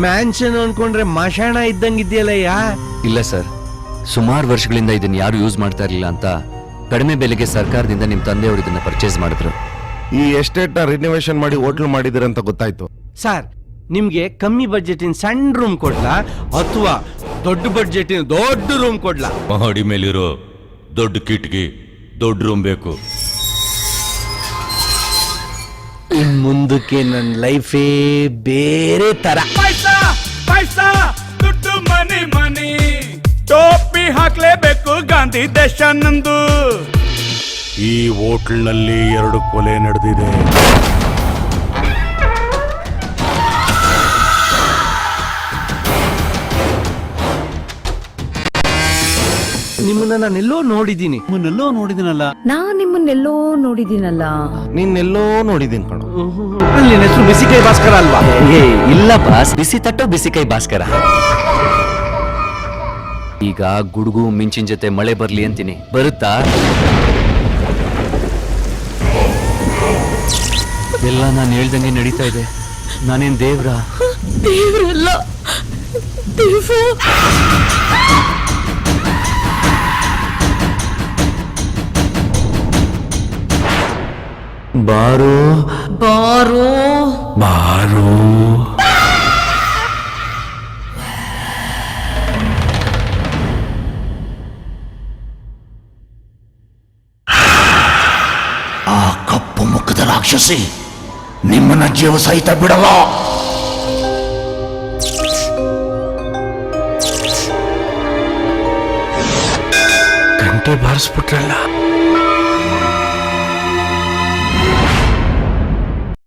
Mansion ಅನ್ಕೊಂಡ್ರೆ ಮಶಾಣ ಇದ್ದಂಗಿದ್ಯಲ್ಲಯ್ಯ. ಇಲ್ಲ sir, ಸುಮಾರು ವರ್ಷಗಳಿಂದ ಇದನ್ನ ಯಾರು ಯೂಸ್ ಮಾಡ್ತಾ ಇರಲಿಲ್ಲ ಅಂತ ಕಡಿಮೆ ಬೆಲೆಗೆ ಸರ್ಕಾರದಿಂದ ನಿಮ್ ತಂದೆಯವರು ಇದನ್ನ ಪರ್ಚೇಸ್ ಮಾಡಿದ್ರು. ಈ ಎಸ್ಟೇಟ್ ನ ರಿನೋವೇಷನ್ ಮಾಡಿ ಹೋಟ್ಲ್ ಮಾಡಿದಿರಂತ ಗೊತ್ತಾಯ್ತು. ಸರ್, ನಿಮ್ಗೆ ಕಮ್ಮಿ ಬಜೆಟಿನ ಸಣ್ಣ ರೂಮ್ ಕೊಡ್ಲಾ ಅಥವಾ ದೊಡ್ಡ ಬಜೆಟಿನ ದೊಡ್ಡ ರೂಮ್ ಕೊಡ್ಲಾ? ಮಹಡಿ ಮೇಲಿರೋ ದೊಡ್ಡ ಕಿಟಕಿ, ದೊಡ್ಡ ರೂಮ್ ಬೇಕು. ಇನ್ ಮುಂದಕ್ಕೆ ನನ್ನ ಲೈಫೇ ಬೇರೆ ತರ. ಪೈಸಾ ಪೈಸಾ, ದುಡ್ಡು ಮನಿ ಮನಿ, ಟೋಪಿ ಹಾಕ್ಲೇಬೇಕು ಗಾಂಧಿ ದೇಶ ನಂದು. ಈ ಹೋಟ್ಲ್ನಲ್ಲಿ 2 ಕೊಲೆ ನಡೆದಿದೆ. ನಿಮ್ಮನ್ನ ನಾನೆಲ್ಲೋ ನೋಡಿದ್ದೀನಿ. ನಾನ್ ನಿಮ್ಮನ್ನೆಲ್ಲೋ ನೋಡಿದ್ದೀನಲ್ಲ. ನಿನ್ನೆಲ್ಲೋ ನೋಡಿದೀನಿ ಕಣ. ಅಲ್ಲಿ ನನ್ನ ಹೆಸರು ಬಿಸಿಕೈ ಭಾಸ್ಕರ ಅಲ್ವಾ? ಇಲ್ಲ ಬಾಸ್, ಬಿಸಿ ತಟ್ಟೋ ಬಿಸಿಕೈ ಭಾಸ್ಕರ. ಈಗ ಗುಡುಗು ಮಿಂಚಿನ ಜೊತೆ ಮಳೆ ಬರ್ಲಿ ಅಂತೀನಿ, ಬರುತ್ತಾ? ಎಲ್ಲ ನಾನು ಹೇಳ್ದಂಗೆ ನಡೀತಾ ಇದೆ. ನಾನೇನ್ ದೇವ್ರಾ? ದೇವ್ರಲ್ಲ, ದೇವ. ಬಾರೋ ಬಾರೋ ಬಾರೋ. ಆ ಕಪ್ಪು ಮುಖದ ರಾಕ್ಷಸಿ ನಿಮ್ಮನ್ನ ಜೀವ ಸಹಿತ ಬಿಡಲ್ಲ. ಗಂಟೆ ಬಾರಿಸ್ಬಿಟ್ರಲ್ಲ.